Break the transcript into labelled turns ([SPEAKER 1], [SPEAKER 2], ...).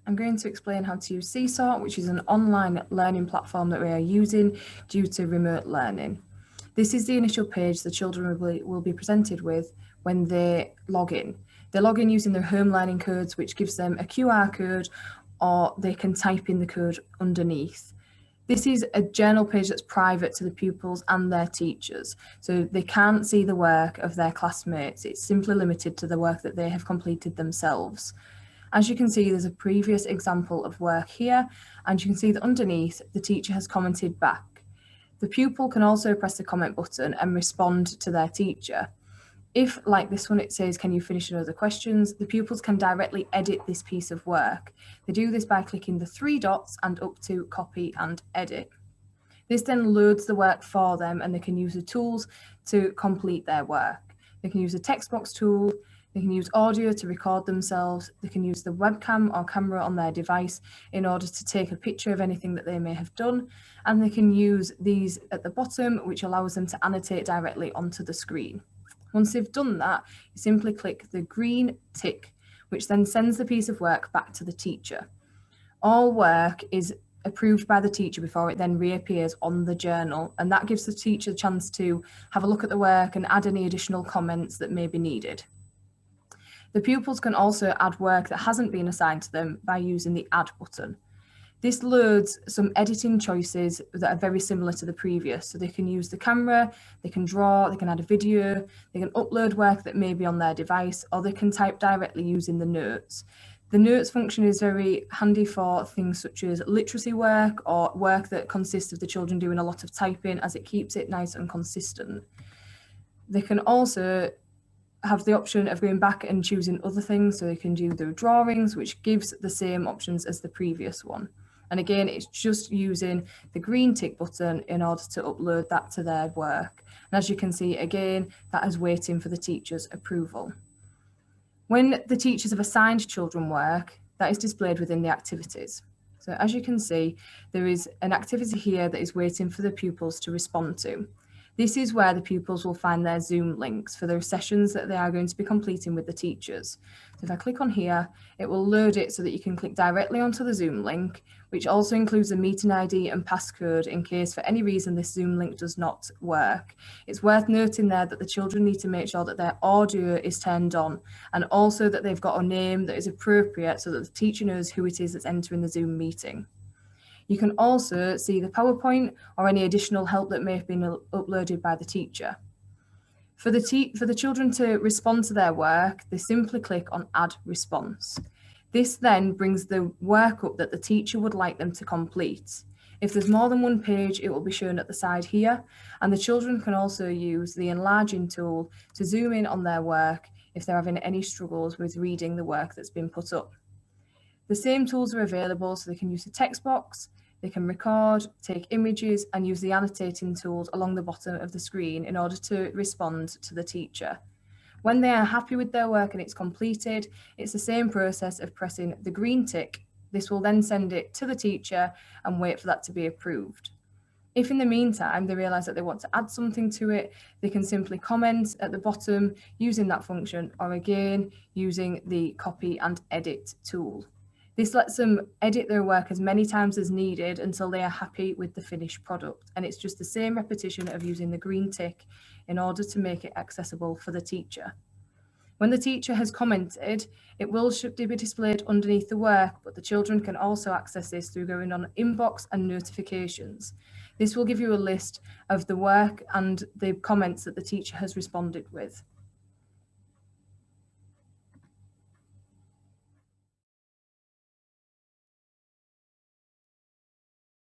[SPEAKER 1] I'm going to explain how to use Seesaw, which is an online learning platform that we are using due to remote learning. This is the initial page the children will be presented with when they log in. They log in using their home learning codes, which gives them a QR code, or they can type in the code underneath. This is a journal page that's private to the pupils and their teachers, so they can't see the work of their classmates. It's simply limited to the work that they have completed themselves. As you can see, there's a previous example of work here, and you can see that underneath the teacher has commented back. The pupil can also press the comment button and respond to their teacher. If, like this one, it says, "Can you finish another questions?" the pupils can directly edit this piece of work. They do this by clicking the 3 dots and up to copy and edit. This then loads the work for them, and they can use the tools to complete their work. They can use the text box tool, they can use audio to record themselves, they can use the webcam or camera on their device in order to take a picture of anything that they may have done, and they can use these at the bottom, which allows them to annotate directly onto the screen. Once they've done that, you simply click the green tick, which then sends the piece of work back to the teacher. All work is approved by the teacher before it then reappears on the journal, and that gives the teacher a chance to have a look at the work and add any additional comments that may be needed. The pupils can also add work that hasn't been assigned to them by using the Add button. This loads some editing choices that are very similar to the previous. So they can use the camera, they can draw, they can add a video, they can upload work that may be on their device, or they can type directly using the notes. The notes function is very handy for things such as literacy work or work that consists of the children doing a lot of typing, as it keeps it nice and consistent. They can also have the option of going back and choosing other things, so they can do their drawings, which gives the same options as the previous one. And again, it's just using the green tick button in order to upload that to their work. And as you can see, again, that is waiting for the teacher's approval. When the teachers have assigned children work, that is displayed within the activities. So as you can see, there is an activity here that is waiting for the pupils to respond to. This is where the pupils will find their Zoom links for their sessions that they are going to be completing with the teachers. So if I click on here, it will load it so that you can click directly onto the Zoom link, which also includes a meeting ID and passcode in case for any reason this Zoom link does not work. It's worth noting there that the children need to make sure that their audio is turned on, and also that they've got a name that is appropriate so that the teacher knows who it is that's entering the Zoom meeting. You can also see the PowerPoint or any additional help that may have been uploaded by the teacher. For the children to respond to their work, they simply click on Add Response. This then brings the work up that the teacher would like them to complete. If there's more than one page, it will be shown at the side here, and the children can also use the enlarging tool to zoom in on their work if they're having any struggles with reading the work that's been put up. The same tools are available, so they can use the text box, they can record, take images, and use the annotating tools along the bottom of the screen in order to respond to the teacher. When they are happy with their work and it's completed, it's the same process of pressing the green tick. This will then send it to the teacher and wait for that to be approved. If in the meantime they realise that they want to add something to it, they can simply comment at the bottom using that function, or again using the copy and edit tool. This lets them edit their work as many times as needed until they are happy with the finished product. And it's just the same repetition of using the green tick in order to make it accessible for the teacher. When the teacher has commented, it will be displayed underneath the work, but the children can also access this through going on Inbox and Notifications. This will give you a list of the work and the comments that the teacher has responded with.